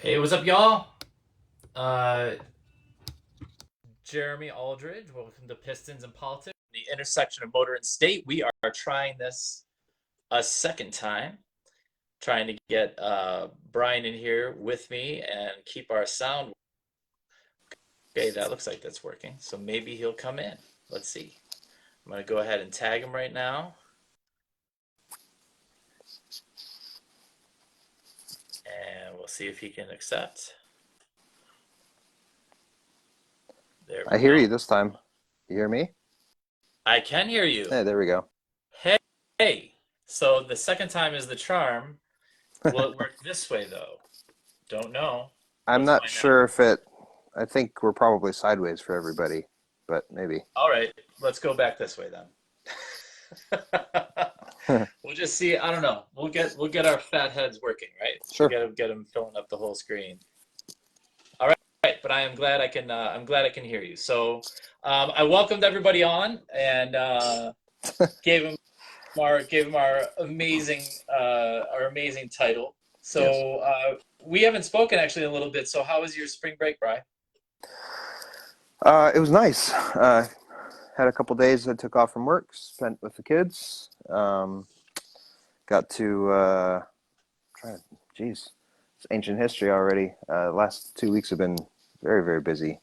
Hey, what's up, y'all? Uh, Jeremy Aldridge. Welcome to Pistons and Politics, the intersection of motor and state. We are trying this a second time, trying to get Brian in here with me and keep our sound. Okay, that looks like that's working. So maybe he'll come in. Let's see. I'm gonna go ahead and tag him right now, and we'll see if he can accept. There we I hear go. you this time. You hear me? I can hear you. Hey, there we go. Hey, hey. So the second time is the charm. Will it work this way though? Don't know. I'm Let's not find out. sure if it, I think we're probably sideways for everybody, but maybe. All right, let's go back this way then. We'll just see. I don't know. We'll get our fat heads working, right? We'll Sure. get them filling up the whole screen. All right, right. But I am glad I can. I'm glad I can hear you. So, I welcomed everybody on and gave them our amazing title. Yes. So we haven't spoken actually in a little bit. So how was your spring break, Bri? It was nice. Had a couple days I took off from work, spent with the kids. Got to, try, geez, it's ancient history already. Last 2 weeks have been very, very busy.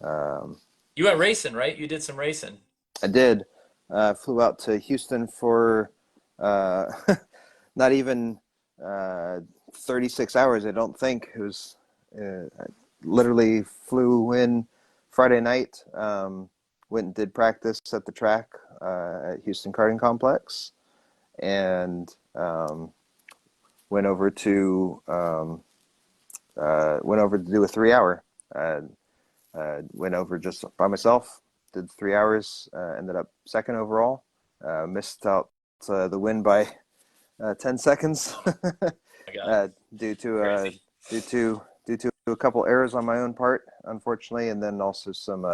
Um, You went racing, right? You did some racing. I did. Flew out to Houston for uh, not even 36 hours, I don't think. It was I literally flew in Friday night, went and did practice at the track at Houston Karting Complex, and went over to do a 3 hour. Uh, Went over just by myself, did 3 hours, ended up second overall. Missed out the win by 10 seconds My God, uh, due to crazy. due to a couple errors on my own part, unfortunately, and then also some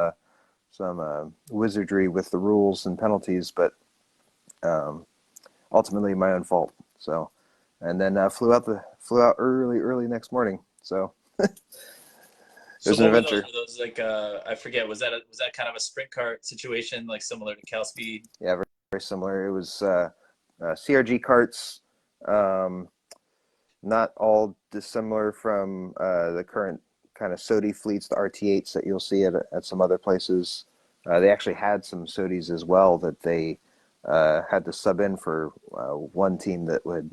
wizardry with the rules and penalties, but um, ultimately my own fault. So, and then flew out early next morning. So it So was an what were those? adventure. Were those like I forget? Was that kind of a sprint cart situation, like similar to Cal Speed? Yeah, very, very similar. It was CRG carts, um, not all dissimilar from the current kind of SOTI fleets, the RT8s that you'll see at some other places. They actually had some SOTIs as well that they had to sub in for one team that would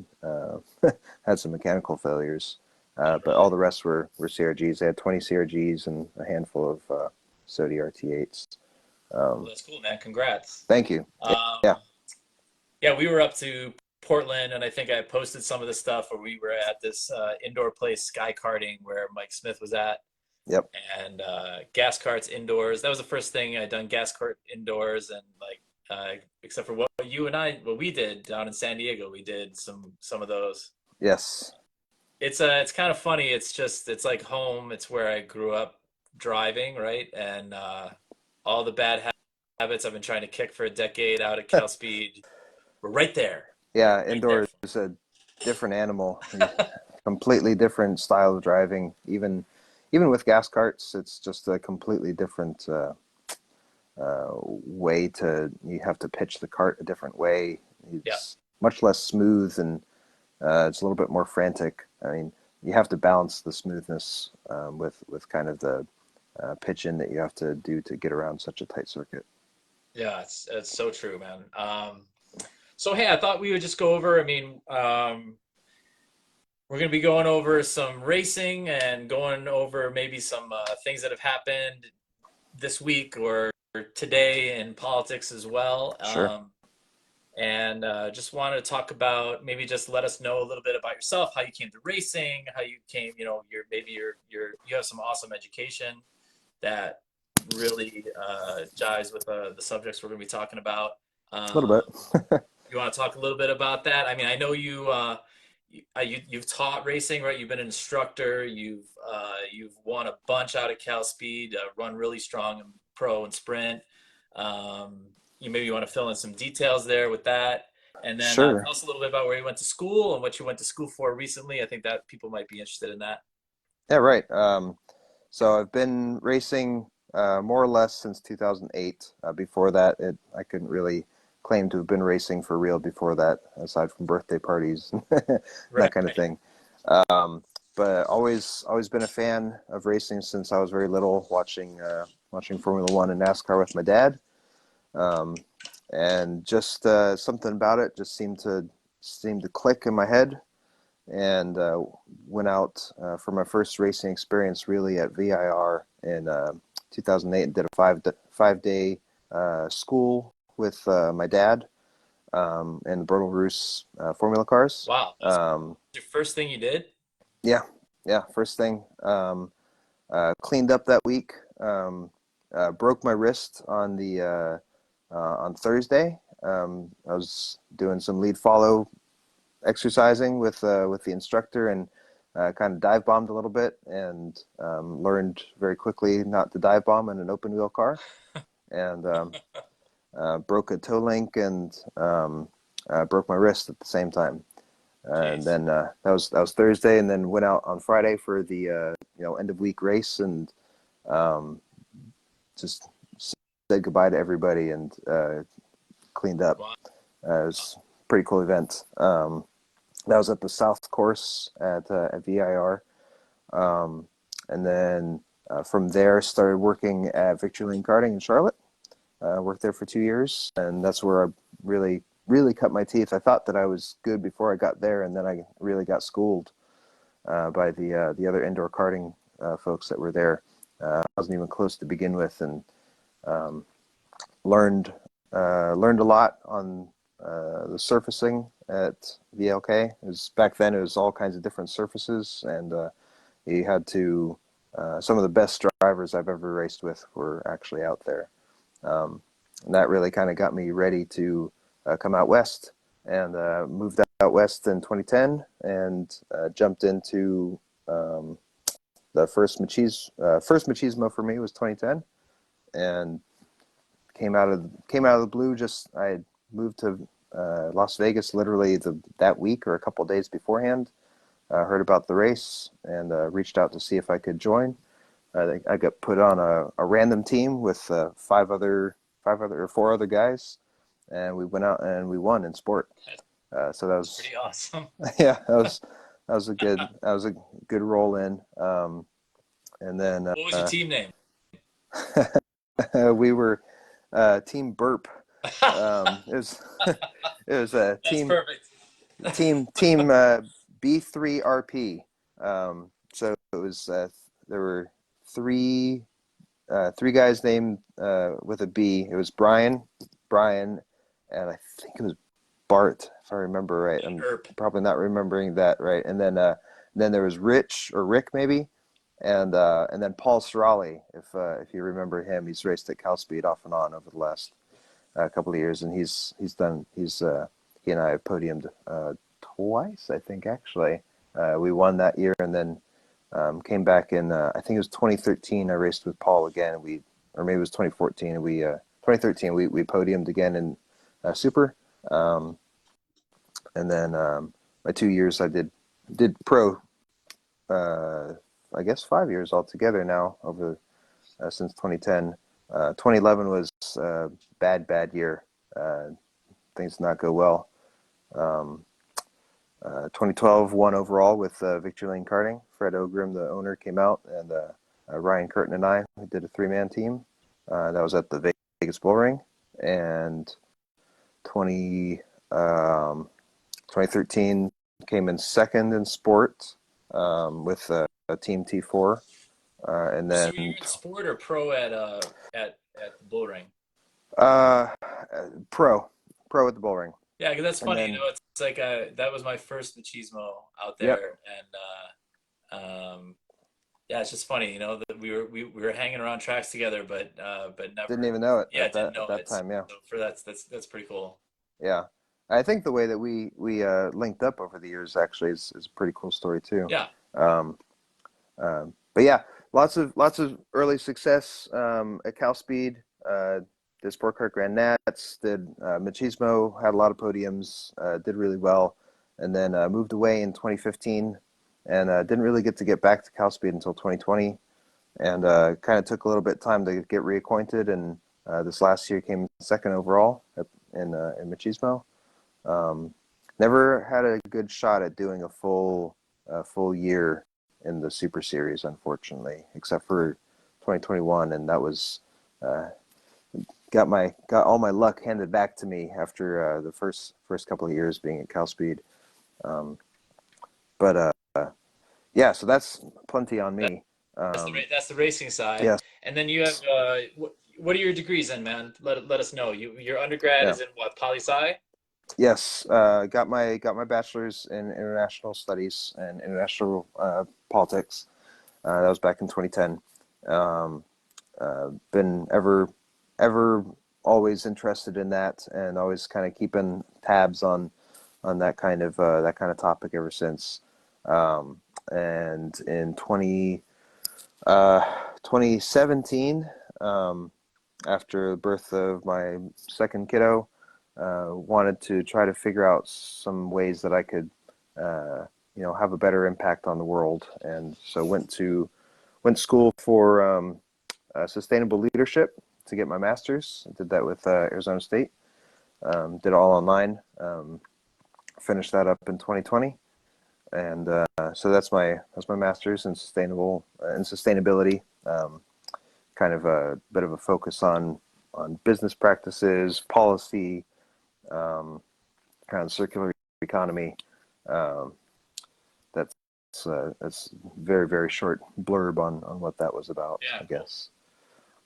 had some mechanical failures. Oh, But really? all the rest were CRGs. They had 20 CRGs and a handful of SOTI RT8s. Well, Um, that's cool, man. Congrats. Thank you. Yeah. Um, yeah, we were up to Portland, and I think I posted some of the stuff where we were at this indoor place, Sky Karting, where Mike Smith was at, Yep. and gas carts indoors. That was the first thing I'd done, gas cart indoors, and like except for what what we did down in San Diego, we did some of those. Yes. It's kind of funny. It's like home. It's where I grew up driving, right? And all the bad habits I've been trying to kick for a decade out at Cal Speed, we're Yeah, right there. indoor is a different animal. Completely different style of driving. Even with gas carts, it's just a completely different way to. You have to pitch the cart a different way. Yeah, It's much less smooth and it's a little bit more frantic. I mean, you have to balance the smoothness with kind of the pitch in that you have to do to get around such a tight circuit. yeah, it's so true, man. So hey, I thought we would just go over. I mean, we're going to be going over some racing and going over maybe some things that have happened this week or today in politics as well. Sure. And just wanted to talk about maybe just let us know a little bit about yourself, how you came to racing, how you came, you have some awesome education that really jives with the subjects we're going to be talking about. A little Um, bit. you want to talk a little bit about that? I mean, I know you've taught racing, right? You've been an instructor. You've won a bunch out of Cal Speed, run really strong in pro and sprint. You maybe want to fill in some details there with that, and then Sure. tell us a little bit about where you went to school and what you went to school for recently. I think that people might be interested in that. Yeah, right. So I've been racing more or less since 2008. Before that, I couldn't really claim to have been racing for real before that, aside from birthday parties and that kind of Right. thing. Um, but always been a fan of racing since I was very little, watching Formula One and NASCAR with my dad. Um, and just something about it just seemed to click in my head, and went out for my first racing experience really at VIR in 2008, and did a five day school with my dad in the Bertle Roos Formula cars. Wow. That's Um, your first thing you did? yeah, yeah, first thing. Cleaned up that week. Broke my wrist on Thursday. I was doing some lead follow exercising with the instructor, and kind of dive bombed a little bit, and learned very quickly not to dive bomb in an open wheel car, and broke a toe link, and broke my wrist at the same time. And Jeez. then that was Thursday, and then went out on Friday for the end of week race, and um, just said goodbye to everybody, and cleaned up. Wow. It was a pretty cool event. That was at the South Course at VIR. And then from there, started working at Victory Lane Karting in Charlotte. Worked there for 2 years, and that's where I really cut my teeth. I thought that I was good before I got there, and then I really got schooled by the other indoor karting folks that were there. I wasn't even close to begin with, and um, learned learned a lot on the surfacing at VLK. It was back then. It was all kinds of different surfaces, and you had to. Some of the best drivers I've ever raced with were actually out there, and that really kind of got me ready to come out west. And moved out west in 2010, and jumped into the first machismo for me was 2010, and came out of the blue. Just I had moved to Las Vegas literally that week or a couple of days beforehand. Heard about the race, and reached out to see if I could join. I got put on a random team with five other or four other guys, and we went out and we won in sport. That's So that was pretty awesome. yeah, that was a good roll in. And then What was your team name? we were Team Burp. It was it was a That's team perfect. team B3RP. So it was there were three three guys named with a B. It was Brian, and I think it was Bart, if I remember right. And I'm Erp. probably not remembering that right. And then there was Rich or Rick maybe, and then Paul Sorali, if you remember him. He's raced at Cal Speed off and on over the last couple of years, and he and I have podiumed twice, I think actually. We won that year, and then came back in I think it was 2013. I raced with Paul again. Or maybe it was 2014. And we 2013 we podiumed again in Super, um, and then my 2 years I did pro. Uh, I guess 5 years altogether now over since 2010. 2011 was a bad year. Things did not go well. Um, 2012 won overall with Victory Lane Karting. Fred Ogrim, the owner, came out, and Ryan Curtin and I did a three-man team. That was at the Vegas Bull Ring. And 20, 2013 came in second in sport with a Team T4. And So were you then in sport or pro at the bull ring? uh, pro, pro at the Bull Ring. Yeah, because that's And funny. then, It's like that was my first machismo out yep, there, and yeah, it's just funny. That we were hanging around tracks together, but didn't never, even know it yeah, didn't at know that it. So time. Yeah. for that's pretty cool. Yeah, I think the way that we linked up over the years actually is a pretty cool story too. Yeah. Um, but yeah, lots of early success at Cal Speed. Did Sport Kart Grand Nats, did Machismo, had a lot of podiums, did really well, and then moved away in 2015 and didn't really get back to Cal Speed until 2020, and kind of took a little bit of time to get reacquainted. And this last year came second overall in Machismo. Never had a good shot at doing a full year in the Super Series, unfortunately, except for 2021, and that was uh, got all my luck handed back to me after the first couple of years being at Cal Speed. Um, but yeah, so that's plenty on That, me. that's Um, that's the racing side. yes, And then you have what are your degrees in, man? Let us know. Your undergrad yeah, is in what, poli sci? yes. Got my bachelor's in international studies and international politics. That was back in 2010. Um, been ever always interested in that, and always kind of keeping tabs on that kind of topic ever since. And in uh, 2017, after the birth of my second kiddo, wanted to try to figure out some ways that I could, have a better impact on the world, and so went to school for sustainable leadership to get my master's. I did that with Arizona State. Did it all online. Finished that up in 2020, and so that's my master's in sustainability. Kind of a bit of a focus on business practices, policy, um, kind of circular economy. Um, that's that's very very short blurb on what that was about, Yeah, I cool. guess.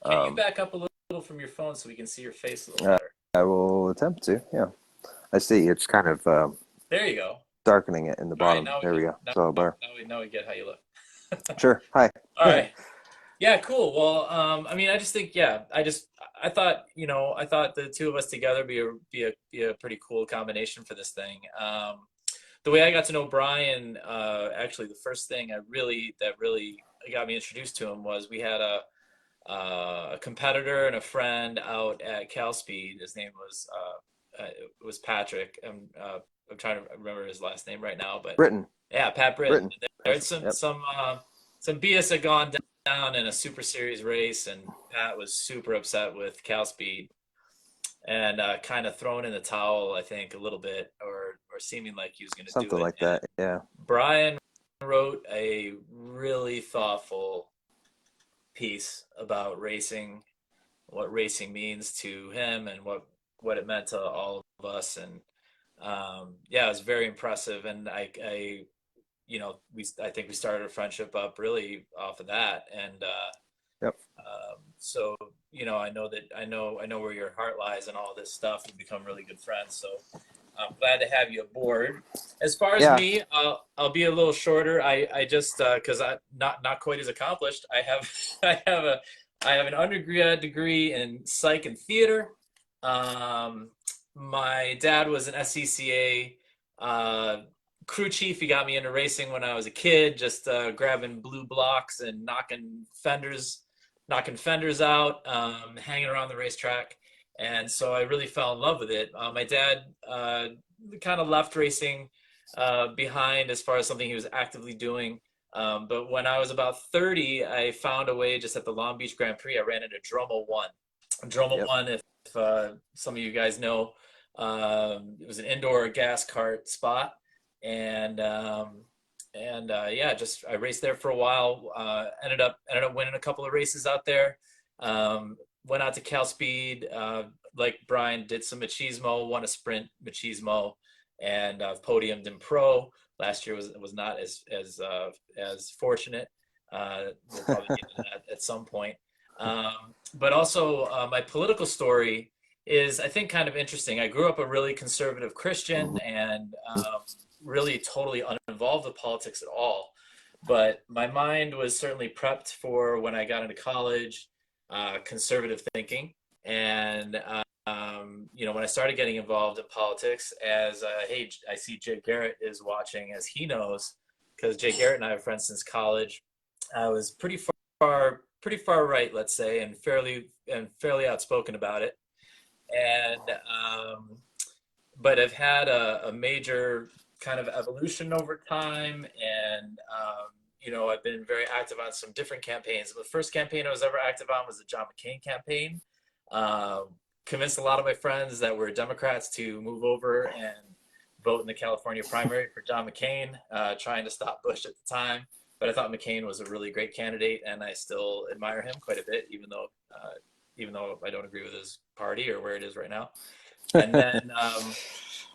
Can you Um, back up a little from your phone so we can see your face a little uh, better? I will attempt to. Yeah, I see. It's kind of There you go. darkening it in the All right, bottom. There we go. So, bar. now we get how you look. Sure. Hi. All right. Yeah, cool. Well, I mean, I just think, yeah, I thought, I thought the two of us together be a pretty cool combination for this thing. The way I got to know Brian, actually, the first thing that really got me introduced to him was we had a competitor and a friend out at Cal Speed. His name was Patrick. I'm trying to remember his last name right now, but Britain. yeah, Pat Britton. Britain. There's Patrick. Yep. some BS had gone down in a Super Series race, and Pat was super upset with Cal Speed and kind of thrown in the towel, I think, a little bit, or seeming like he was going to do Something it. like And that. Yeah. Brian wrote a really thoughtful piece about racing, what racing means to him, and what it meant to all of us. And yeah, it was very impressive. And I think we started a friendship up really off of that. And Yep. so I know where your heart lies and all this stuff. We've become really good friends. So I'm glad to have you aboard. As far as Yeah. me, I'll be a little shorter. I just because I not quite as accomplished. I have I have an undergrad degree in psych and theater. Um, my dad was an SCCA crew chief. He got me into racing when I was a kid, just grabbing blue blocks and knocking fenders out, hanging around the racetrack. And so I really fell in love with it. My dad kind of left racing behind as far as something he was actively doing. But when I was about 30, I found a way just at the Long Beach Grand Prix. I ran into Droma 1. Droma Yep. 1, if some of you guys know, it was an indoor gas cart spot. And yeah, just I raced there for a while. Ended up winning a couple of races out there. Went out to Cal Speed, like Brian, did some machismo, won a sprint machismo, and podiumed in pro. Last year was not as fortunate. We'll probably get into that at some point. But also, my political story is, I think, kind of interesting. I grew up a really conservative Christian and really totally uninvolved with politics at all. But my mind was certainly prepped for when I got into college, conservative thinking. And, when I started getting involved in politics, hey, I see Jay Garrett is watching, as he knows, because Jay Garrett and I are friends since college. I was pretty far right, let's say, and fairly outspoken about it. And but I've had a major kind of evolution over time, and I've been very active on some different campaigns. The first campaign I was ever active on was the John McCain campaign. Uh, Convinced a lot of my friends that were Democrats to move over and vote in the California primary for John McCain, trying to stop Bush at the time. But I thought McCain was a really great candidate, and I still admire him quite a bit, even though I don't agree with his party or where it is right now. And then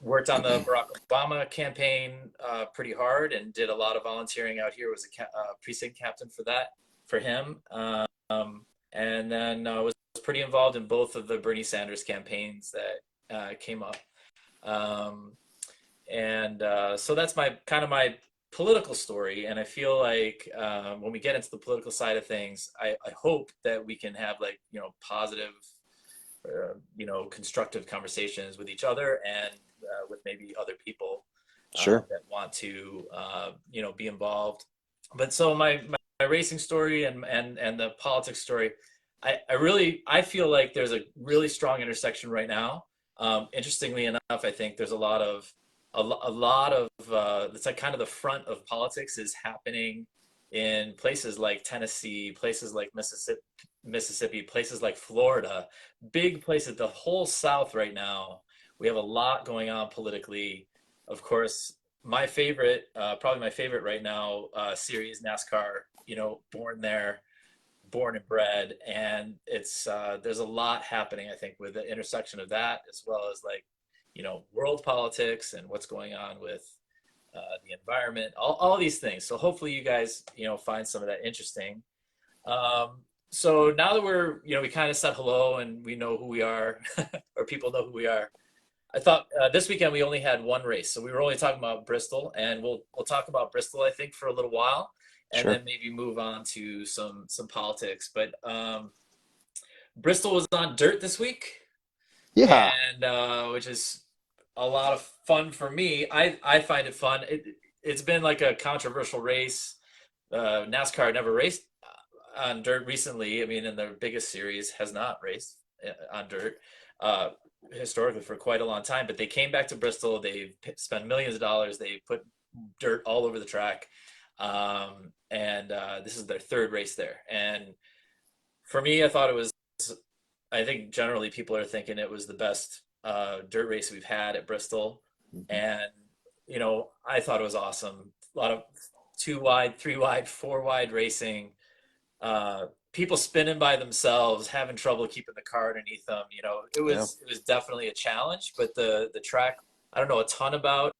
worked on the Barack Obama campaign pretty hard, and did a lot of volunteering out here. Was a precinct captain for him, and then was pretty involved in both of the Bernie Sanders campaigns that came up. So that's my political story, and I feel like when we get into the political side of things, I hope that we can have positive, constructive conversations with each other, and with maybe other people Sure. that want to be involved. But so my racing story and the politics story, I feel like there's a really strong intersection right now. Interestingly enough, I think there's a lot of it's like kind of the front of politics is happening in places like Tennessee, places like Mississippi, places like Florida, big places, the whole South right now. We have a lot going on politically. Of course, probably my favorite right now, series NASCAR. Born there, born and bred, and it's there's a lot happening. I think with the intersection of that, as well as world politics and what's going on with the environment, all these things. So hopefully you guys, find some of that interesting. So now that we kind of said hello and we know who we are, or people know who we are, I thought this weekend we only had one race. So we were only talking about Bristol, and we'll talk about Bristol, I think, for a little while, and Sure. then maybe move on to some politics. But Bristol was on dirt this week, Yeah. and which is a lot of fun for me. I find it fun. It's been like a controversial race. NASCAR never raced on dirt recently. I mean, in their biggest series, has not raced on dirt historically for quite a long time. But they came back to Bristol. They've spent millions of dollars. They put dirt all over the track, and this is their third race there. And for me, I thought it was. I think generally people are thinking it was the best dirt race we've had at Bristol, Mhm. and I thought it was awesome. A lot of two wide, three wide, four wide racing. People spinning by themselves, having trouble keeping the car underneath them. It Yeah. was definitely a challenge. But the track, I don't know a ton about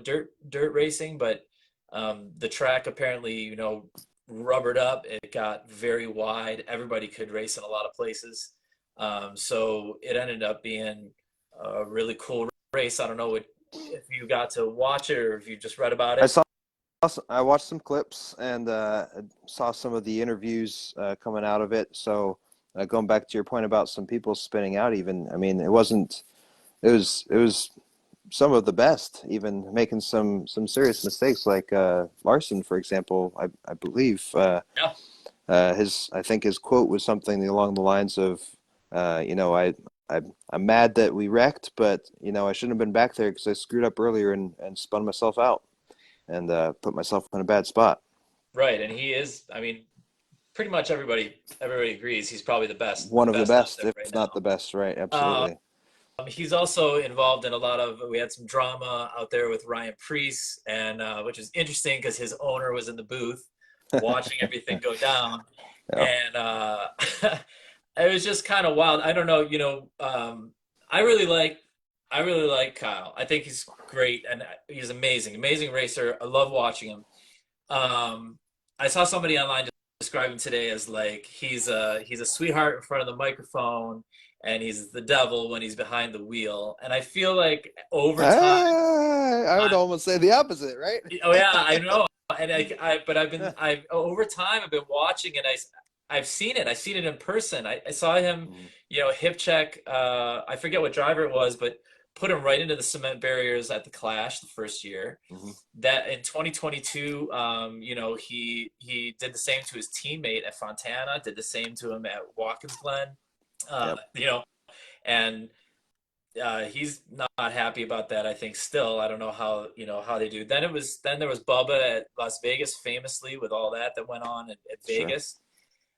dirt racing, but the track apparently rubbered up. It got very wide. Everybody could race in a lot of places. So it ended up being a really cool race. I don't know if you got to watch it or if you just read about I it. saw. I watched some clips and saw some of the interviews coming out of it. So going back to your point about some people spinning out, even I mean, it wasn't. It was some of the best, even making some serious mistakes, like Larson, for example. I believe Yeah, I think his quote was something along the lines of, I'm mad that we wrecked, but I shouldn't have been back there because I screwed up earlier and spun myself out and put myself in a bad spot. right. And he is. I mean, pretty much everybody agrees he's probably the One of the best out best, there if right not now. the best, right? Um, Absolutely. he's also involved in a lot of. We had some drama out there with Ryan Preece, and which is interesting because his owner was in the booth watching everything go down, Yeah. and it was just kind of wild. I don't know, I really like I really like Kyle. I think he's great and he's amazing, amazing racer. I love watching him. I saw somebody online describe him today as like he's a sweetheart in front of the microphone, and he's the devil when he's behind the wheel. And I feel like over time, I would I, almost say the opposite, right? oh yeah, I know. And but I over time I've been watching, and I've seen it. I've seen it in person. I saw him, Mhm. hip check. I forget what driver it was, but put him right into the cement barriers at the Clash the first year. Mhm. That in 2022, he did the same to his teammate at Fontana, did the same to him at Watkins Glen. Uh, Yep. you know, and he's not happy about that, I think still. I don't know how, how they do. Then there was Bubba at Las Vegas famously with all that went on at Sure. Vegas.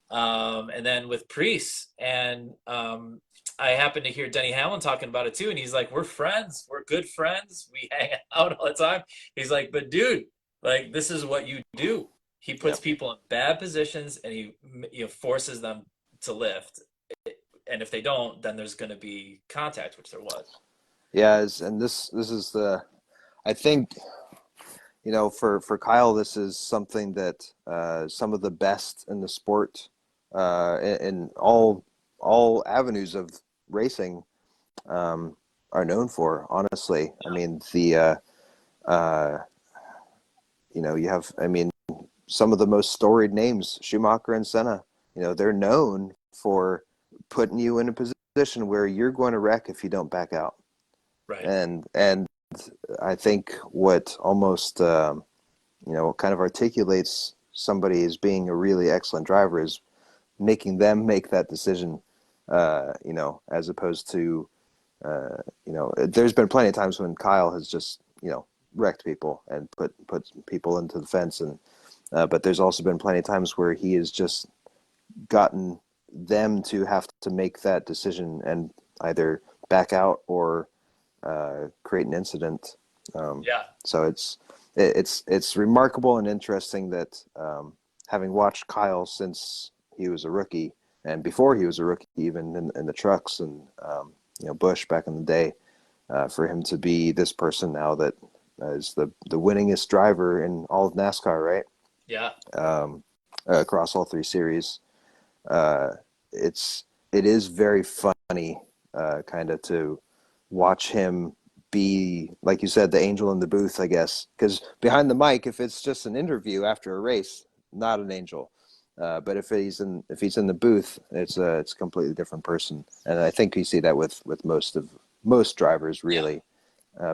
And then with Priest, and I happened to hear Denny Hamlin talking about it too, and he's like, "We're friends. We're good friends. We hang out all the time." He's like, "But dude, like this is what you do." He puts Yep. people in bad positions, and he forces them to lift. And if they don't, then there's going to be contact, which there was. Yeah, and this is the I think for Kyle, this is something that some of the best in the sport, in all avenues of racing, are known for. Honestly, I Yeah, mean uh, you have, I mean, some of the most storied names, Schumacher and Senna. They're known for putting you in a position where you're going to wreck if you don't back out. right. And I think what almost kind of articulates somebody as being a really excellent driver is making them make that decision. As opposed to there's been plenty of times when Kyle has just wrecked people and put people into the fence, and but there's also been plenty of times where he has just gotten them to have to make that decision and either back out or create an incident. Um, Yeah, so it's remarkable and interesting that having watched Kyle since he was a rookie and before he was a rookie, even in the trucks and Busch back in the day, for him to be this person now that is the winningest driver in all of NASCAR, right? yeah, Um, Across all three series, uh, it is very funny, kind of to watch him be, like you said, the angel in the booth, I guess, because behind the mic, if it's just an interview after a race, not an angel. But if he's in the booth, it's a completely different person, and I think you see that with most drivers yeah. really.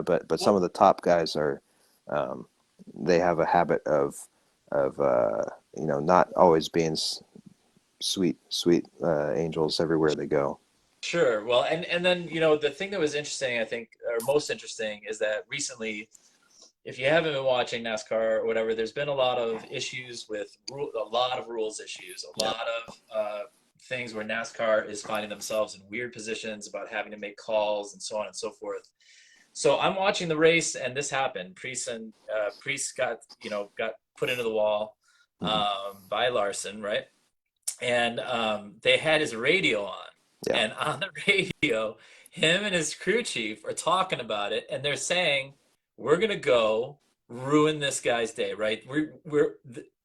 But some Well, of the top guys are, um, they have a habit of not always being sweet angels everywhere they go. sure. Well, and then the thing that was interesting, I think, or most interesting, is that recently, if you haven't been watching NASCAR or whatever, there's been a lot of issues with a lot of rules issues, a Yeah, lot of things where NASCAR is finding themselves in weird positions about having to make calls and so on and so forth. So I'm watching the race, and this happened. Priest got put into the wall mm-hmm. by Larson, right? And they had his radio on, Yeah, and on the radio, him and his crew chief are talking about it, and they're saying, "We're gonna go ruin this guy's day, right?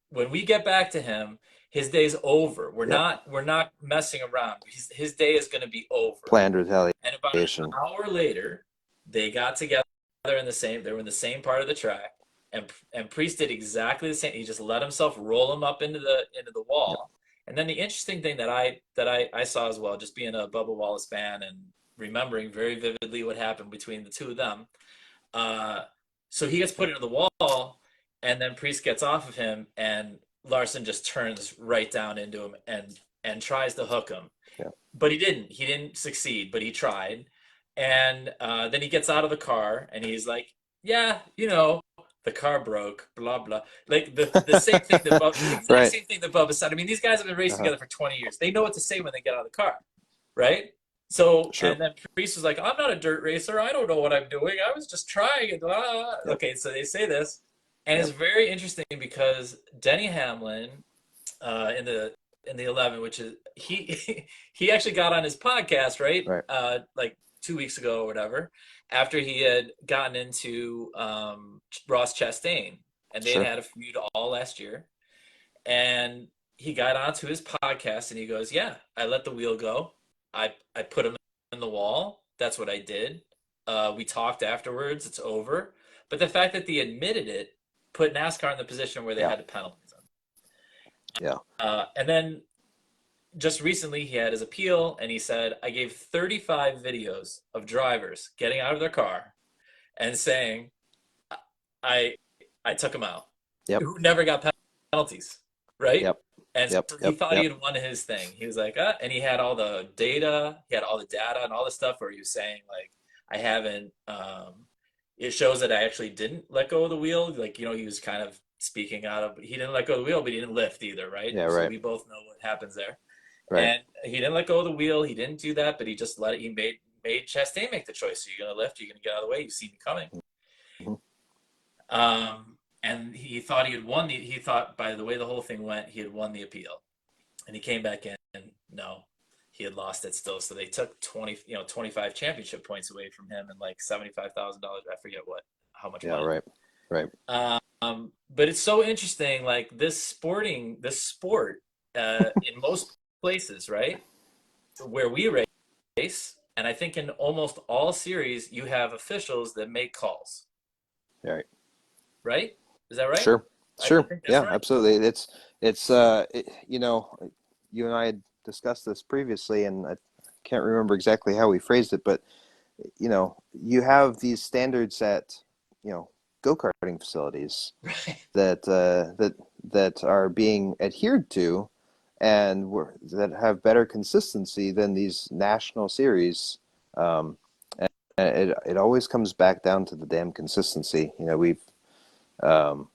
When we get back to him, his day's over. yep. We're not messing around. His day is gonna be over." Planned And about an retaliation. hour later, they got together they were in the same part of the track, and Priest did exactly the same. He just let himself roll him up into the Yep. wall. And then the interesting thing that I saw as well, just being a Bubba Wallace fan and remembering very vividly what happened between the two of them. Uh, so he gets put into the wall, and then Priest gets off of him, and Larson just turns right down into him and tries to hook him, Yeah. but he didn't. He didn't succeed, but he tried. And then he gets out of the car and he's like, "Yeah, the car broke, blah blah." Like the same thing that the exact Right. same thing that Bubba said. I mean, these guys have been racing Uh-huh. together for 20 years. They know what to say when they get out of the car, right? So, Sure. and then Priest was like, "I'm not a dirt racer. I don't know what I'm doing. I was just trying." And blah, blah. Yep. Okay, so they say this, and it's Yep. very interesting because Denny Hamlin, in the 11, which is he actually got on his podcast, right? Right. Like 2 weeks ago or whatever, after he had gotten into Ross Chastain, and they'd Sure. had a feud all last year, and he got onto his podcast and he goes, "Yeah, I let the wheel go. I put him in the wall. That's what I did. We talked afterwards. It's over." But the fact that they admitted it put NASCAR in the position where they Yeah. had to penalize him. Yeah. And then just recently he had his appeal and he said, "I gave 35 videos of drivers getting out of their car and saying I I took them out Yep. who never got penalties, right?" Yep. And Yep. so he Yep. thought he Yep. had won his thing. He was like, and he had all the data, he had all the data and all the stuff where he was saying like, I haven't. It shows that I actually didn't let go of the wheel. Like, he was kind of speaking out of, he didn't let go of the wheel, but he didn't lift either, right? Yeah, So right, we both know what happens there. right. And he didn't let go of the wheel. He didn't do that, but he just let it. He made Chastain make the choice. Are you going to lift? Are you going to get out of the way? You see me coming. Mhm. And he thought he had won the. He thought by the way the whole thing went, he had won the appeal, and he came back in. And no, he had lost it still. So they took 25 championship points away from him and like $75,000. I forget how much Yeah, money. right, right. But it's so interesting, like this sport, in most places, right, where we race, and I think in almost all series, you have officials that make calls, Right. right? Is that right? Sure. I Sure. think that's Yeah, right. absolutely. You and I had discussed this previously, and I can't remember exactly how we phrased it, but you have these standards at, go-karting facilities Right. that are being adhered to, and that have better consistency than these national series. And it always comes back down to the damn consistency. Um,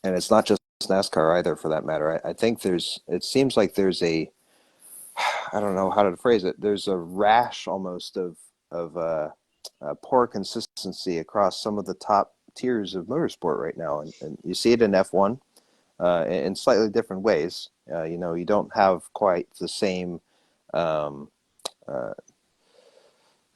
and it's not just NASCAR either, for that matter. I think it seems like there's I don't know how to phrase it. There's a rash almost of poor consistency across some of the top tiers of motorsport right now, and you see it in F1 in slightly different ways. You don't have quite the same um, uh,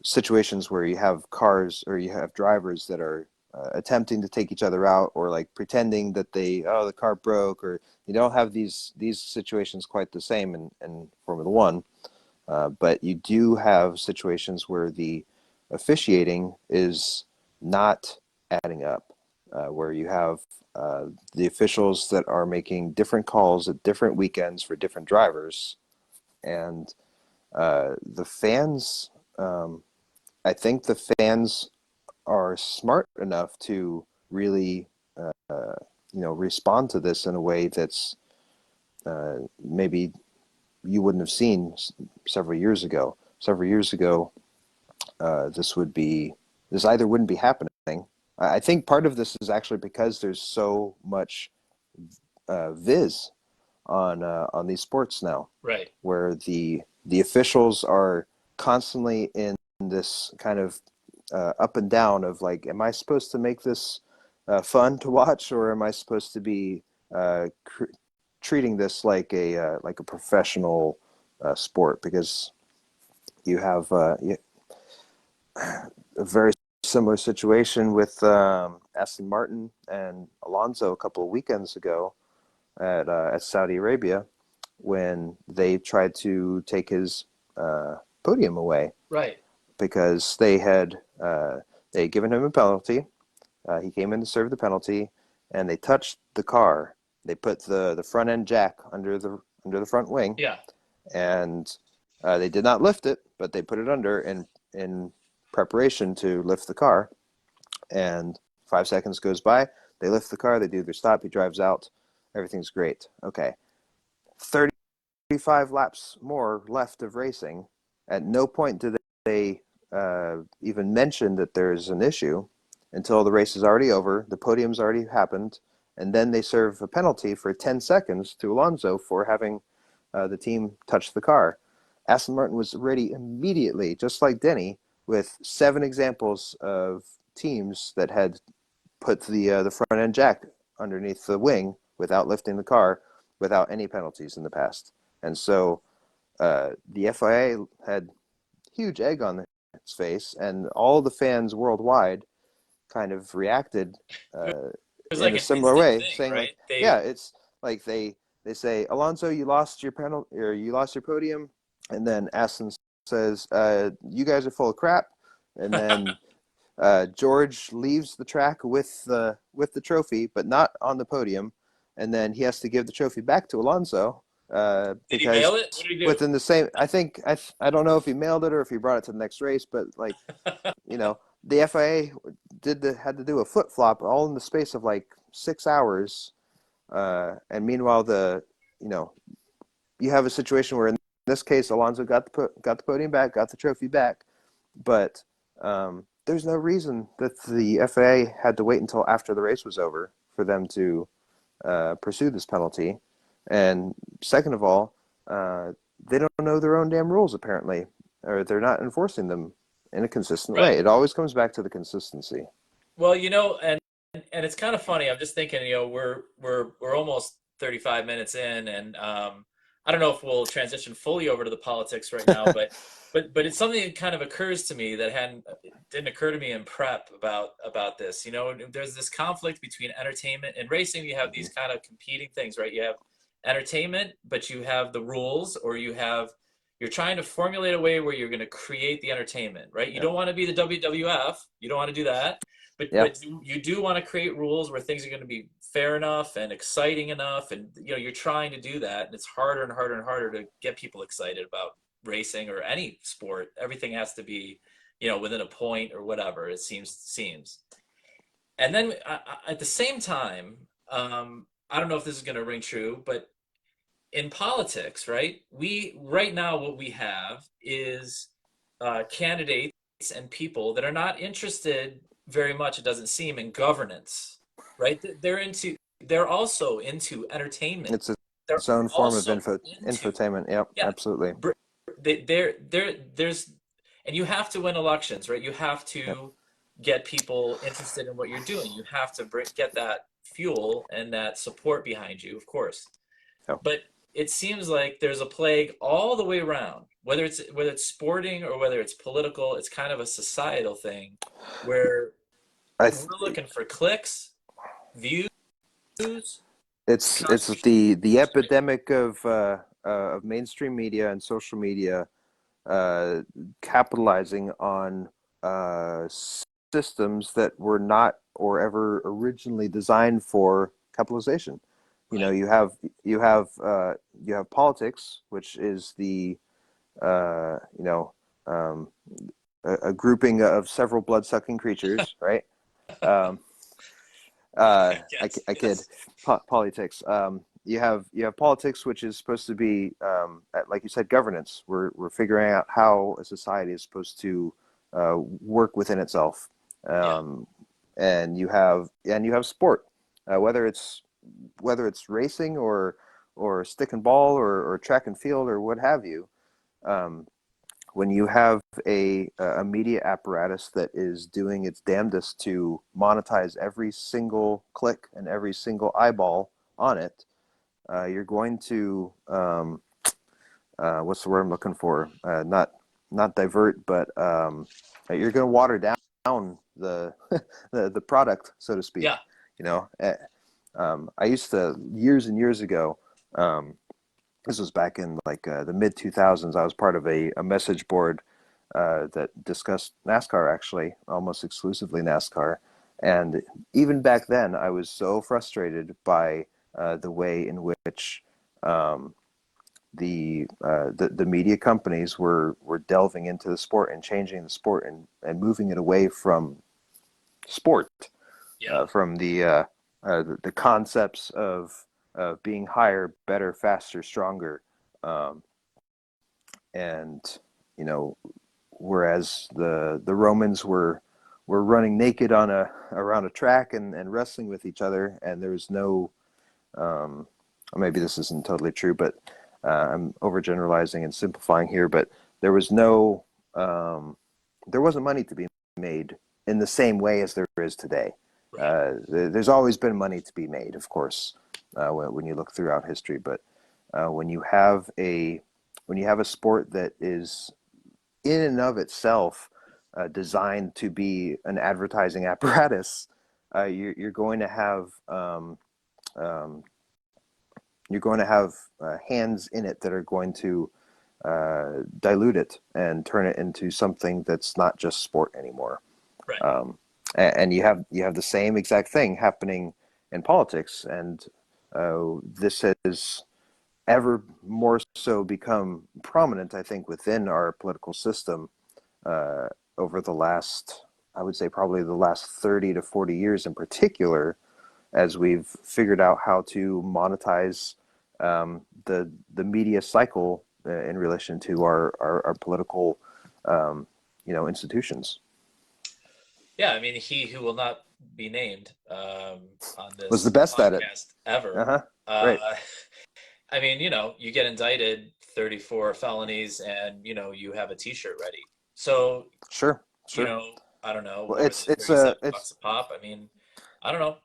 situations where you have cars or you have drivers that are attempting to take each other out, or like pretending that the car broke, or you don't have these situations quite the same in Formula One. But you do have situations where the officiating is not adding up, where you have the officials that are making different calls at different weekends for different drivers, and the fans. I think the fans are smart enough to really, respond to this in a way that's maybe you wouldn't have seen several years ago. Several years ago, this either wouldn't be happening. I think part of this is actually because there's so much viz on these sports now, Right. where the officials are constantly in this kind of up and down of like, am I supposed to make this fun to watch, or am I supposed to be treating this like a professional sport? Because you have a very similar situation with Aston Martin and Alonso a couple of weekends ago at Saudi Arabia, when they tried to take his podium away Right. because they had given him a penalty. He came in to serve the penalty, and they touched the car. They put the front end jack under the front wing, Yeah. and they did not lift it, but they put it under in preparation to lift the car. And 5 seconds goes by, they lift the car, they do their stop, he drives out, everything's great. Okay, 35 laps more left of racing. At no point do they even mention that there's an issue until the race is already over, the podium's already happened, and then they serve a penalty for 10 seconds to Alonso for having the team touch the car. Aston Martin was ready immediately, just like Denny, with 7 examples of teams that had put the front end jack underneath the wing without lifting the car, without any penalties in the past. And so the FIA had huge egg on its face, and all the fans worldwide kind of reacted It uh, was in like a an similar instant way, thing, saying like, right? yeah, it's like they say, Alonso, you lost your penalty, or you lost your podium, and then Aston says, you guys are full of crap, and then George leaves the track with the trophy, but not on the podium, and then he has to give the trophy back to Alonso Did he because mail it? What did he do? within the same, I think I don't know if he mailed it or if he brought it to the next race, but like, the FIA had to do a flip flop all in the space of like 6 hours, and meanwhile you know you have a situation where in this case Alonso got the podium back, got the trophy back, but There's no reason that the FAA had to wait until after the race was over for them to pursue this penalty. And second of all, uh, they don't know their own damn rules apparently, or they're not enforcing them in a consistent Right. way. It always comes back to the consistency. Well, and it's kind of funny. I'm just thinking, we're almost 35 minutes in, and I don't know if we'll transition fully over to the politics right now, but it's something that kind of occurs to me that didn't occur to me in prep about this. There's this conflict between entertainment and racing. You have these kind of competing things, right? You have entertainment, but you have the rules, or you're trying to formulate a way where you're going to create the entertainment, right? You Yeah, don't want to be the WWF. You don't want to do that. But yeah, but you do want to create rules where things are going to be fair enough and exciting enough, and you're trying to do that, and it's harder and harder and harder to get people excited about racing or any sport. Everything has to be, within a point or whatever. It seems. And then at the same time, I don't know if this is going to ring true, but in politics, right? We right now what we have is candidates and people that are not interested very much, it doesn't seem, in governance, right? They're also into entertainment. it's They're its own form of also into, infotainment. Yep, yeah, absolutely. there's, and you have to win elections, right? You have Yep, to get people interested in what you're doing. You have to get that fuel and that support behind you, of course. yep. But it seems like there's a plague all the way around, whether it's sporting or whether it's political. It's kind of a societal thing where I we're looking for clicks, views, it's contribution, the right? epidemic of mainstream media and social media uh, capitalizing on uh, systems that were not or ever originally designed for capitalization. You know, Right. you have politics, which is the you know um, a grouping of several blood-sucking creatures, right? Um, Yes, I kid. yes. Politics. You have politics, which is supposed to be, like you said, governance. We're figuring out how a society is supposed to work within itself. Yeah, Um, and you have sport, whether it's racing or stick and ball or track and field or what have you. Um, when you have a media apparatus that is doing its damnedest to monetize every single click and every single eyeball on it, you're going to what's the word I'm looking for? Not divert, but you're going to water down the, the product, so to yeah, speak. You know, I used to years and years ago. This was back in like the mid 2000s. I was part of a message board that discussed NASCAR, actually, almost exclusively NASCAR. And even back then, I was so frustrated by the way in which um, the media companies were delving into the sport and changing the sport and moving it away from sport, yeah, from the concepts of being higher, better, faster, stronger, um, and you know, whereas the Romans were running naked on a around a track and wrestling with each other, and there was no maybe this isn't totally true, but I'm overgeneralizing and simplifying here, but there was no um, there wasn't money to be made in the same way as there is today. right. There's always been money to be made, of course, when you look throughout history. But when you have a sport that is in and of itself designed to be an advertising apparatus, you're going to have um, hands in it that are going to dilute it and turn it into something that's not just sport anymore. Right. Um, and you have the same exact thing happening in politics, and this has ever more so become prominent, I think, within our political system uh, over the last, I would say, probably the last 30 to 40 years in particular, as we've figured out how to monetize the media cycle in relation to our political institutions. Yeah, I mean, he who will not be named on Was the this best at it. podcast ever. Uh-huh. Right. Uh, I mean, you get indicted 34 felonies and, you have a t-shirt ready. So, Sure. Sure. I don't know, Well, what was it's it, it's a 37 it's bucks a pop? I mean, I don't know.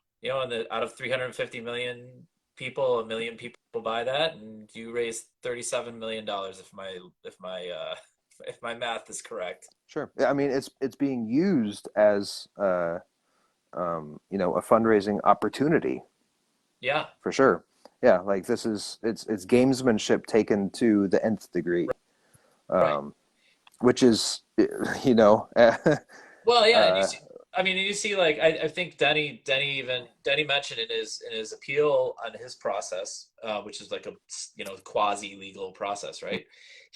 Out of 350 million people, a million people buy that, and you raise $37 million if my math is correct. sure. Yeah, I mean, it's being used as a fundraising opportunity Yeah, for sure. Yeah, like it's gamesmanship taken to the nth degree, right. um, which is you know Well, yeah, and uh, you see, like I think Denny mentioned in his appeal on his process, which is like a quasi legal process, right?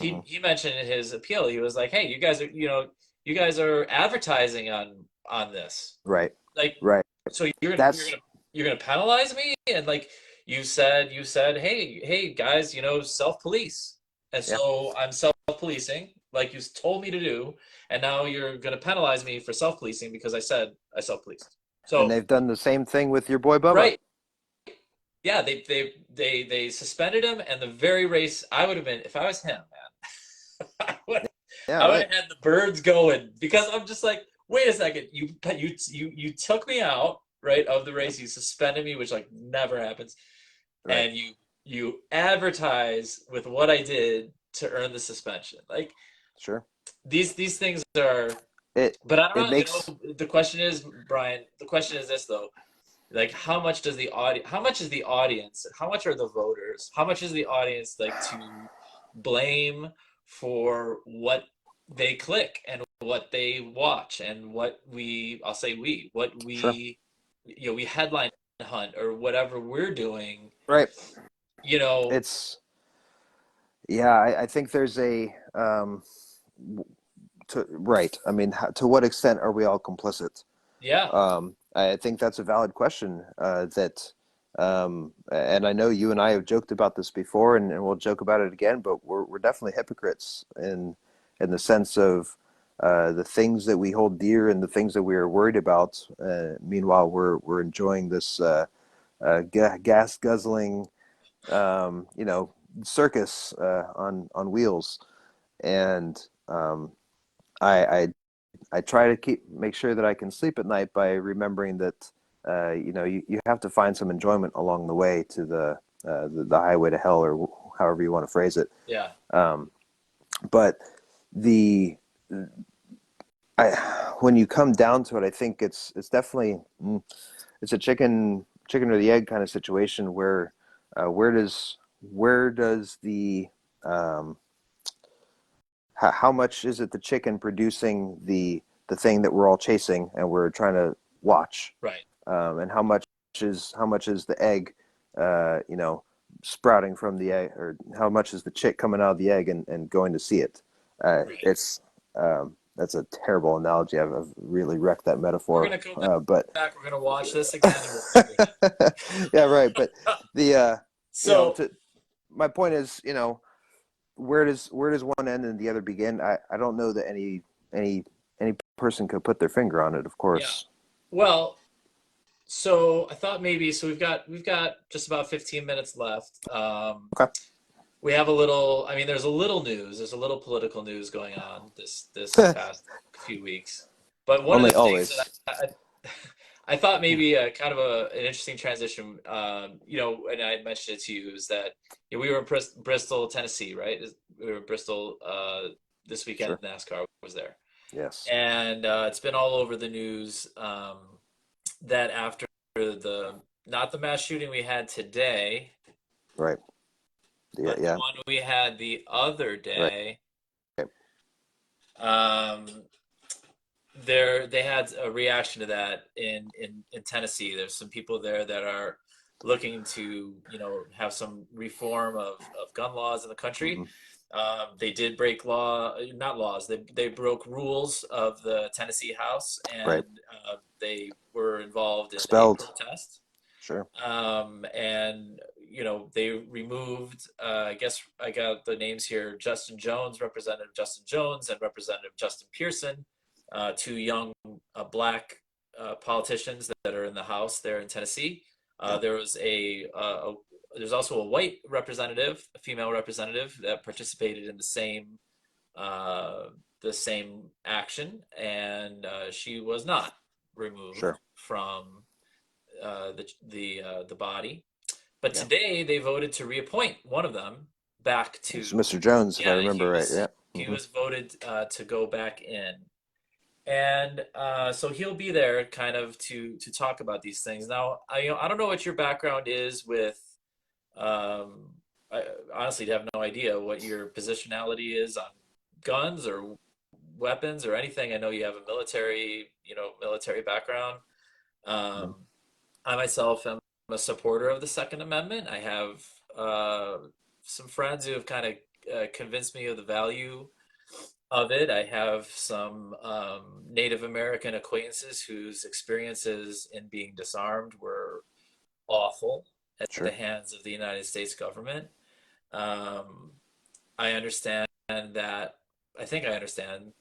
mhm. He mentioned in his appeal, he was like, "Hey, you guys are advertising on this, Right, like, right. so That's you're gonna penalize me?" And like you said, hey guys, self police, and yeah. so I'm self policing, like you told me to do, and now you're gonna penalize me for self policing because I said I self policed. And So they've done the same thing with your boy Bubba. right, yeah, they suspended him, and the very race I would have been if I was him, man. Yeah, I would right, have had the birds going because I'm just like, wait a second, you took me out, right, of the race, you suspended me, which like never happens, right. and you advertise with what I did to earn the suspension. Like Sure. these things are, It but I don't it know. makes The question is, Brian. The question is this though: like, how much is the audience? How much are the voters? How much is the audience like to blame for what they click and what they watch and I'll say what sure. we headline hunt or whatever we're doing, Right. you know, It's yeah. I think there's a right. I mean, to what extent are we all complicit? yeah, I think that's a valid question. And I know you and I have joked about this before, and we'll joke about it again. But we're definitely hypocrites in the sense of the things that we hold dear and the things that we are worried about. Meanwhile, we're enjoying this gas guzzling, circus on wheels, and I, I I try to make sure that I can sleep at night by remembering that you have to find some enjoyment along the way to the highway to hell, or however you want to phrase it. yeah, Um, but the I when you come down to it, I think it's definitely it's a chicken or the egg kind of situation where where does the um, how much is it the chicken producing the thing that we're all chasing and we're trying to watch, right, and how much is the egg, sprouting from the egg, or how much is the chick coming out of the egg and going to see it. right. It's That's a terrible analogy. I've really wrecked that We're metaphor, gonna go but back. We're gonna watch this again, and we'll figure it yeah, right. But out. the So to my point is, where does one end and the other begin? I don't know that any any person could put their finger on it, of yeah, course. well, so I thought maybe we've got just about 15 minutes left. Okay. We have a little. I mean, there's a little news. There's a little political news going on this past few weeks. But one of Only the things that always. I thought maybe a kind of an interesting transition, and I mentioned it to you, is that we were in Bristol, Tennessee, right? We were in Bristol this weekend. Sure. NASCAR was there, Yes. and it's been all over the news that after the not the mass shooting we had today, Right. Yeah. but the Yeah. one we had the other Right. day, um, they had a reaction to that in Tennessee. There's some people there that are looking to have some reform of gun laws in the country. Hmm. They did break not laws. They broke rules of the Tennessee House, and Right. they were involved in a Expelled. protest. Sure. And they removed. I guess I got the names here: Representative Justin Jones, and Representative Justin Pearson. two young black politicians that are in the House there in Tennessee. Yeah, There was there's also a white representative, a female representative that participated in uh, the same action, and she was not removed sure. from the body. But Yeah. today they voted to reappoint one of them back It's to, Mr. Jones, if I yeah, remember right. Yeah. he Hmm. was voted to go back in. And so he'll be there kind of to talk about these things. Now, I don't know what your background is with um, I honestly have no idea what your positionality is on guns or weapons or anything. I know you have a military background. Hmm. Um, I myself am a supporter of the Second Amendment. I have uh, some friends who have kind of convinced me of the value of it. I have some Native American acquaintances whose experiences in being disarmed were awful at the Sure. hands of the United States government. Um, I understand that, I think I understand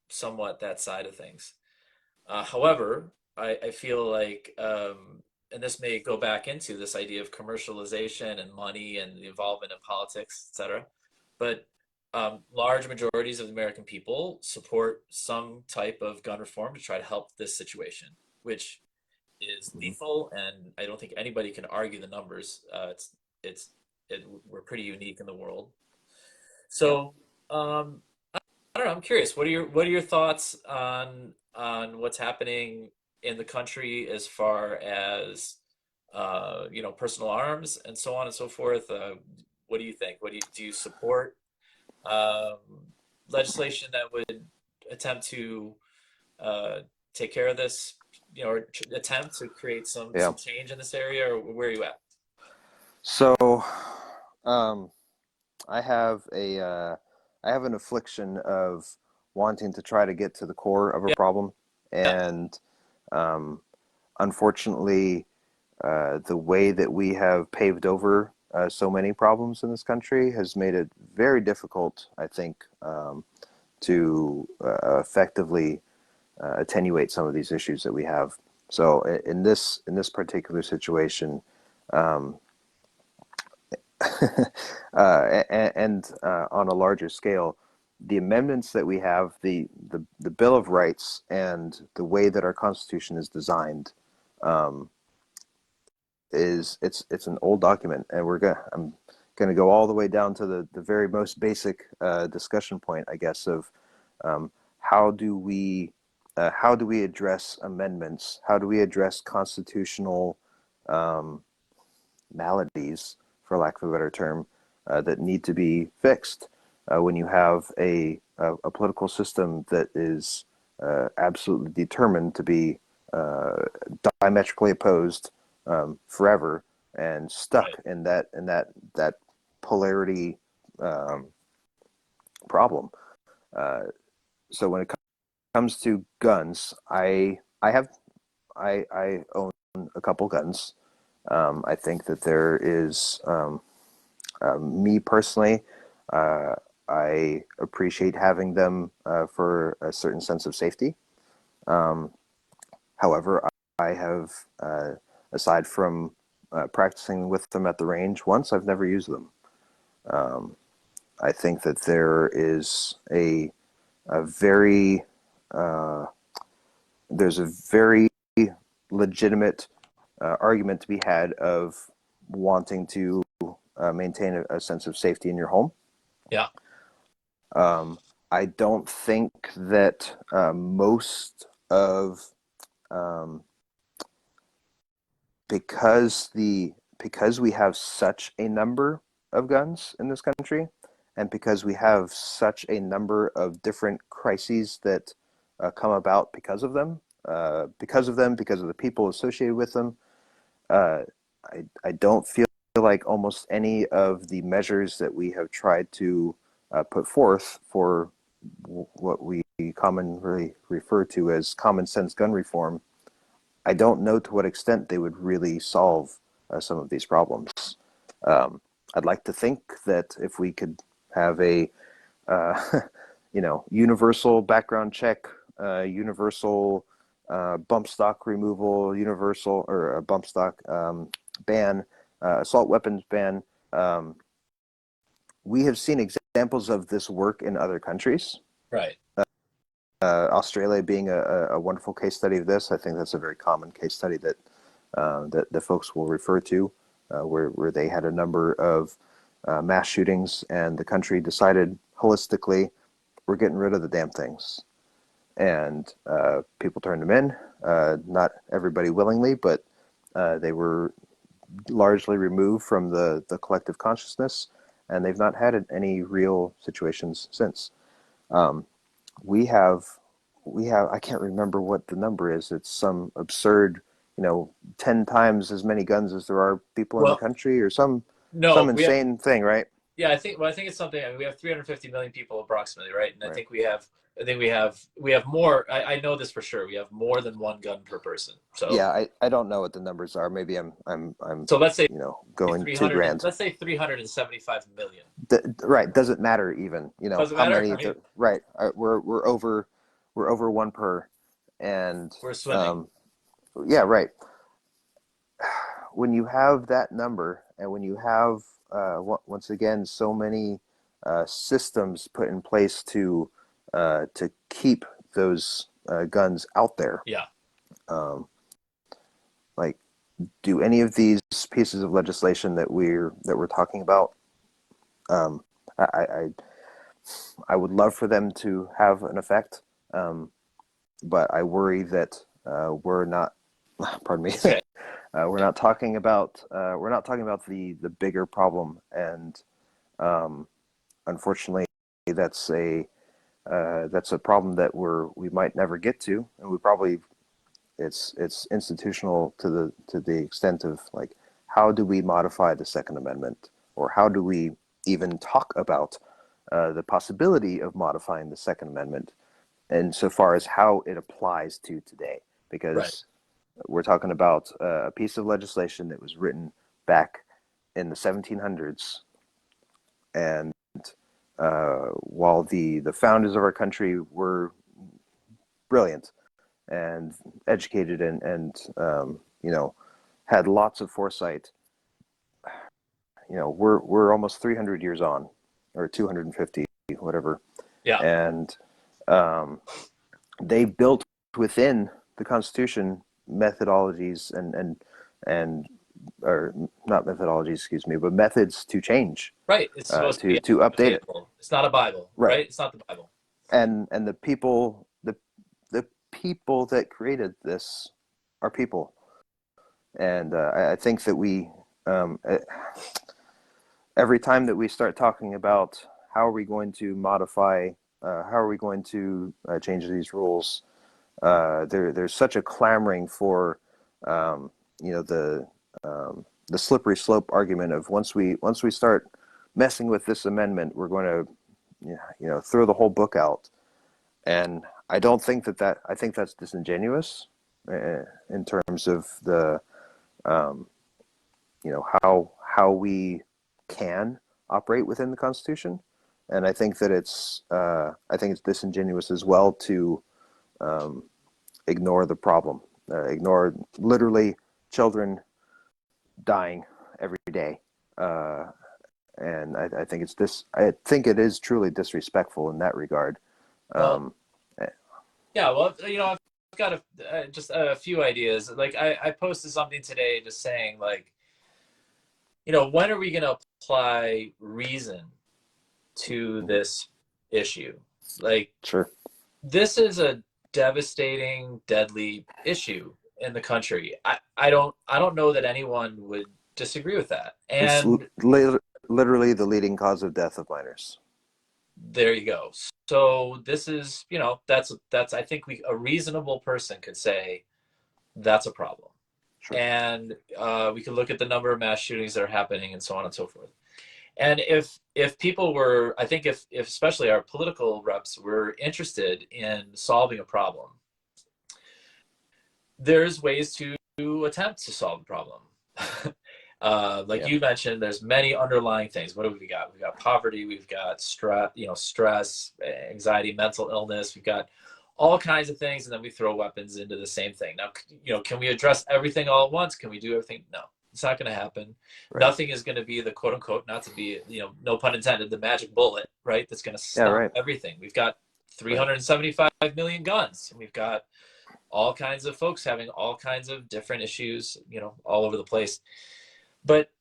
somewhat that side of things. However, I feel like, and this may go back into this idea of commercialization and money and the involvement in politics, etc. But large majorities of the American people support some type of gun reform to try to help this situation, which is Hmm. lethal, and I don't think anybody can argue the numbers. It's we're pretty unique in the world. Yeah. So I don't know. I'm curious. What are your thoughts on what's happening in the country as far as personal arms and so on and so forth? What do you think? Do you support um, legislation that would attempt to uh, take care of this, or attempt to create Yeah. some change in this area, or where are you at? So, um, I have I have an affliction of wanting to try to get to the core of a Yeah, problem, yeah, and um, unfortunately, the way that we have paved over so many problems in this country has made it very difficult, I think, to effectively attenuate some of these issues that we have. So, in this particular situation, um, on a larger scale, the amendments that we have, the Bill of Rights, and the way that our Constitution is designed, um, it's an old document, and I'm gonna go all the way down to the very most basic discussion point, I guess, of um, how do we how do we address amendments? How do we address constitutional um, maladies, for lack of a better term, that need to be fixed when you have a political system that is absolutely determined to be uh, diametrically opposed forever and stuck right. in that polarity um, problem. Uh, so when it comes to guns, I own a couple guns. I think that there is me personally. Uh, I appreciate having them for a certain sense of safety. Um, However, I have, aside from practicing with them at the range once, I've never used them. Um, I think that there is a very uh, there's a very legitimate argument to be had of wanting to maintain a sense of safety in your home. Yeah, Um, I don't think that most of um, because we have such a number of guns in this country, and because we have such a number of different crises that come about because of the people associated with them. Uh, I don't feel like almost any of the measures that we have tried to put forth for what we commonly refer to as common sense gun reform, I don't know to what extent they would really solve some of these problems. Um, I'd like to think that if we could have a uh, universal background check universal bump stock removal, universal or bump stock ban, assault weapons ban. We have seen examples of this work in other countries. Right. Australia being a wonderful case study of this. I think that's a very common case study that that the folks will refer to, where they had a number of mass shootings, and the country decided holistically, we're getting rid of the damn things, and people turned them in. Not everybody willingly, but they were largely removed from the collective consciousness, and they've not had any real situations since. Um, we have I can't remember what the number is. It's some absurd, 10 times as many guns as there are people in the Well, country, or some no, we have, insane thing, right? yeah, I think it's something. I mean, we have 350 million people approximately, right? And Right. I think we have more. I know this for sure. We have more than one gun per person. So Yeah, I don't know what the numbers are. Maybe I'm so let's say going too 300 and grand. let's say 375 million. Right, doesn't matter even. Doesn't How matter. many I of mean, the right? We're over one per, and we're swimming. yeah, right. When you have that number, and when you have once again so many systems put in place to keep those guns out there, Yeah. um, like, do any of these pieces of legislation that we're talking about, um, I, I I would love for them to have an effect, but I worry that we're not. Pardon me. Okay. We're not talking about the bigger problem, and um, unfortunately, that's a problem that we might never get to, and we probably it's institutional to the extent of, like, how do we modify the Second Amendment, or how do we even talk about the possibility of modifying the Second Amendment insofar as how it applies to today, Right. because we're talking about a piece of legislation that was written back in the 1700s, and while the founders of our country were brilliant and educated, and had lots of foresight, we're almost 300 years on, or 250, whatever, Yeah. and they built within the Constitution methodologies and or not methodologies, excuse me, but methods to change, Right. It's supposed to be to update it. adaptable. It's not a Bible, Right. right? It's not the Bible. And the people that created this are people, and I think that um, every time that we start talking about how are we going to modify, how are we going to change these rules, there's such a clamoring for um, the slippery slope argument of, once we start messing with this amendment, we're going to throw the whole book out. And I don't think I think that's disingenuous in terms of the how we can operate within the Constitution, and I think it's disingenuous as well to um, ignore the problem, ignore literally children dying every day, and I think I think it is truly disrespectful in that regard. Well, Um, yeah. Well, I've got just a few ideas. Like I posted something today just saying, like, when are we going to apply reason to this issue? Like, sure, this is a devastating, deadly issue in the country. I don't know that anyone would disagree with that. it's And literally the leading cause of death of minors. there you go. So this is, that's I think a reasonable person could say that's a problem. Sure. And we could look at the number of mass shootings that are happening and so on and so forth. And if people were, I think if especially our political reps were interested in solving a problem, there's ways to attempt to solve the problem. Like Yeah. you mentioned, there's many underlying things. What have we got? We've got poverty, we've got stress, anxiety, mental illness. We've got all kinds of things, and then we throw weapons into the same thing. Now, can we address everything all at once? Can we do everything? No, it's not going to happen. Right. Nothing is going to be the quote unquote, not to be, no pun intended, the magic bullet, right? That's going to Yeah. stop Right. everything. We've got Right. 375 million guns, and we've got all kinds of folks having all kinds of different issues, all over the place. But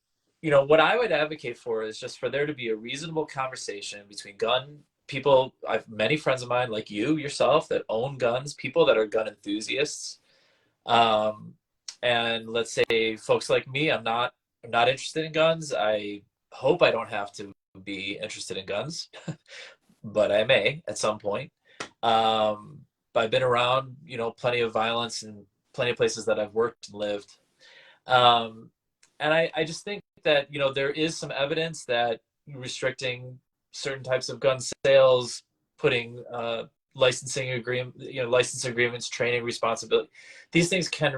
what I would advocate for is just for there to be a reasonable conversation between gun people. I've many friends of mine like you yourself that own guns, people that are gun enthusiasts, um, and let's say folks like me. I'm not interested in guns. I hope I don't have to be interested in guns, but I may at some point. Um, but I've been around, plenty of violence and plenty of places that I've worked and lived. Um, and I just think that, there is some evidence that restricting certain types of gun sales, putting license agreements, training responsibility, these things can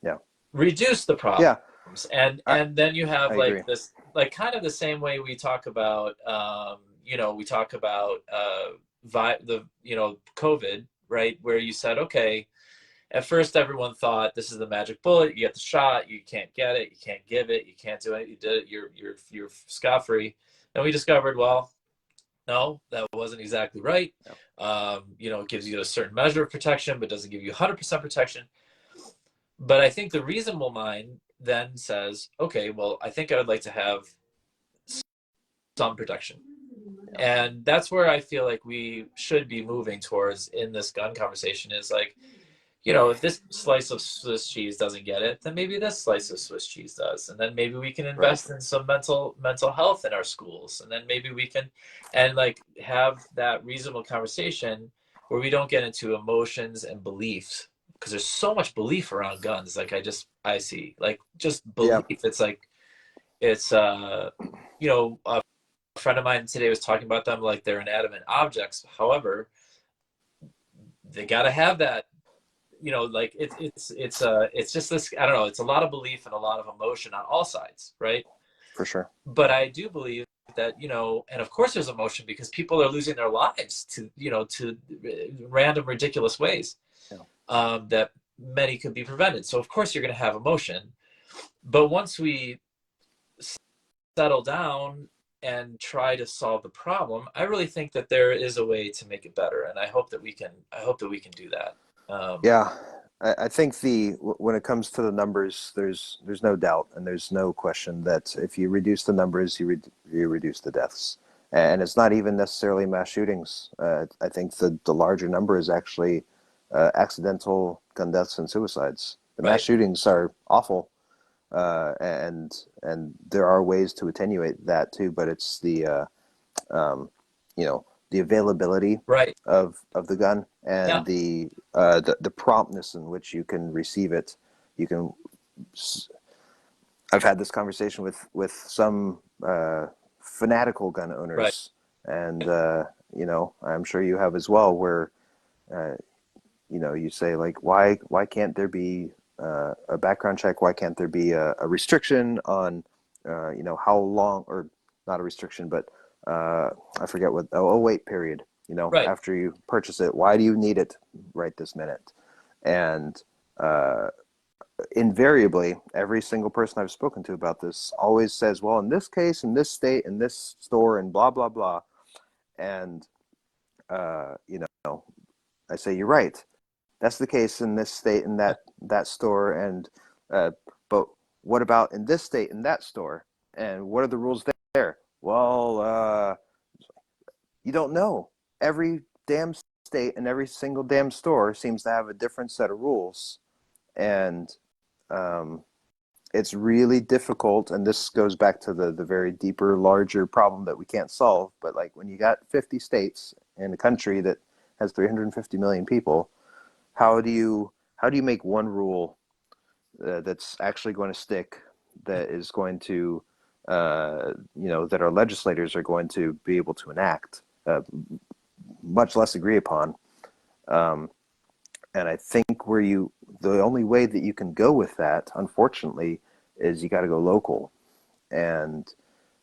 Yeah. reduce the Yeah. problems. I And then you have I agree. like this, like kind of the same way we talk about, COVID, right? Where you said, okay, at first everyone thought this is the magic bullet. You get the shot, you can't get it, you can't give it, you can't do it. You did it, you're scot-free. And we discovered, well, no, that wasn't exactly right. It gives you a certain measure of protection, but doesn't give you 100% protection. But I think the reasonable mind then says, okay, well, I think I would like to have some protection. And that's where I feel like we should be moving towards in this gun conversation is like, if this slice of Swiss cheese doesn't get it, then maybe this slice of Swiss cheese does. And then maybe we can Right. invest in some mental health in our schools. And then maybe we can and like have that reasonable conversation where we don't get into emotions and beliefs because there's so much belief around guns. Like I see like just Yeah. belief. It's like it's a friend of mine today was talking about them like they're inanimate objects. However, they got to have that, like it's just this, I don't know, it's a lot of belief and a lot of emotion on all sides, right? For sure. But I do believe that, and of course there's emotion because people are losing their lives to random ridiculous ways, Yeah. that many could be prevented. So of course you're going to have emotion, but once we settle down and try to solve the problem, I really think that there is a way to make it better, and I hope that we can do that. Yeah. I think when it comes to the numbers, there's no doubt and there's no question that if you reduce the numbers, you reduce the deaths. And it's not even necessarily mass shootings. I think the larger number is actually accidental gun deaths and suicides. The mass Right. shootings are awful, and there are ways to attenuate that too. But it's the availability Right. of the gun Yeah. and the promptness in which you can receive it. You can. I've had this conversation with some fanatical gun Right. owners, and I'm sure you have as well, where uh, you say like, why can't there be a background check? Why can't there be a restriction on how long, or not a restriction, but I forget what, wait period, Right. after you purchase it, why do you need it right this minute? And invariably, every single person I've spoken to about this always says, well, in this case, in this state, in this store, and blah blah blah. And I say, you're right, that's the case in this state, in that store, and but what about in this state, in that store, and what are the rules there? Well, you don't know. Every damn state and every single damn store seems to have a different set of rules, and um, it's really difficult. And this goes back to the very deeper, larger problem that we can't solve. But like when you got 50 states in a country that has 350 million people, how do you make one rule that's actually going to stick, that is going to that our legislators are going to be able to enact, much less agree upon. Um, and I think the only way that you can go with that, unfortunately, is you got to go local, and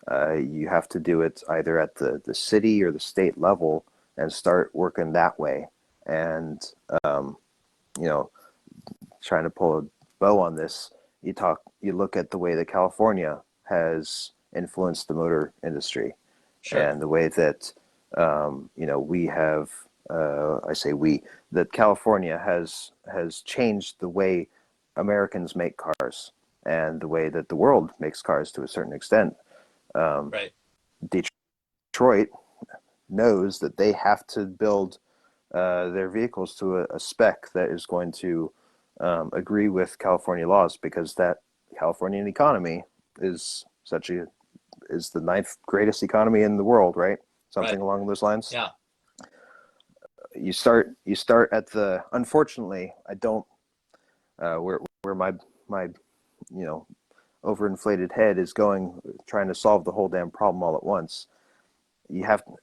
you have to do it either at the city or the state level, and start working that way. And you know, trying to pull a bow on this, you look at the way that California has influenced the motor industry, Sure. and the way that we have, I say we, that California has changed the way Americans make cars and the way that the world makes cars to a certain extent. Um, Right. Detroit knows that they have to build their vehicles to a spec that is going to agree with California laws, because that Californian economy is is the ninth greatest economy in the world, right? Right. Something along those lines. Yeah. You start at the, unfortunately, I don't where my overinflated head is going, trying to solve the whole damn problem all at once.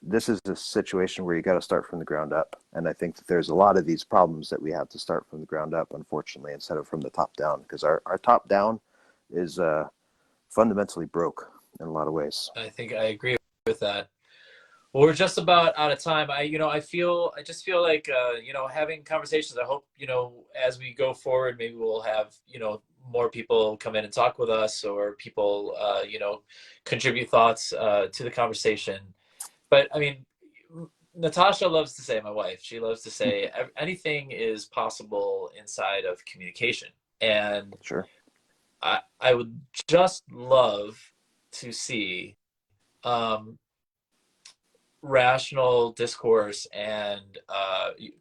This is a situation where you got to start from the ground up, and I think that there's a lot of these problems that we have to start from the ground up, unfortunately, instead of from the top down, because our top down is fundamentally broke in a lot of ways. I think I agree with that. Well, we're just about out of time. I just feel like, having conversations. I hope, as we go forward, maybe we'll have, more people come in and talk with us, or people, contribute thoughts to the conversation. But I mean, Natasha loves to say, my wife, she loves to say, anything is possible inside of communication. And Sure. I would just love to see, um, rational discourse and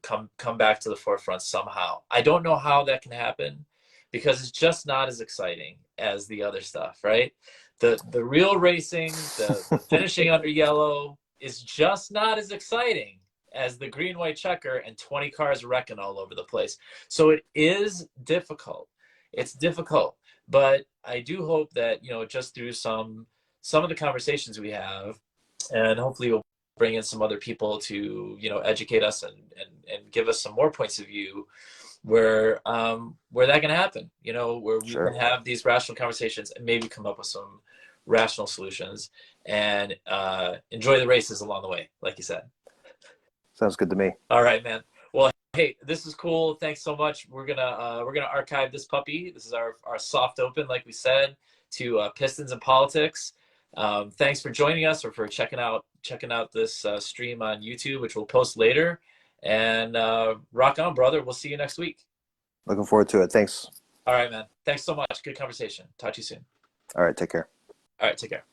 come back to the forefront somehow. I don't know how that can happen, because it's just not as exciting as the other stuff, right? The real racing, the finishing under yellow is just not as exciting as the green white checker and 20 cars wrecking all over the place. So it is difficult. It's difficult, but I do hope that, just through some of the conversations we have, and hopefully we'll bring in some other people to, educate us and give us some more points of view, where that can happen, where we can Sure. have these rational conversations and maybe come up with some rational solutions, and enjoy the races along the way, like you said. Sounds good to me. All right, man. Well, hey, this is cool. Thanks so much. We're gonna archive this puppy. This is our soft open, like we said, to Pistons and Politics. Thanks for joining us, or for checking out this stream on YouTube, which we'll post later. And rock on, brother. We'll see you next week. Looking forward to it. Thanks. All right, man. Thanks so much. Good conversation. Talk to you soon. All right. Take care. All right, take care.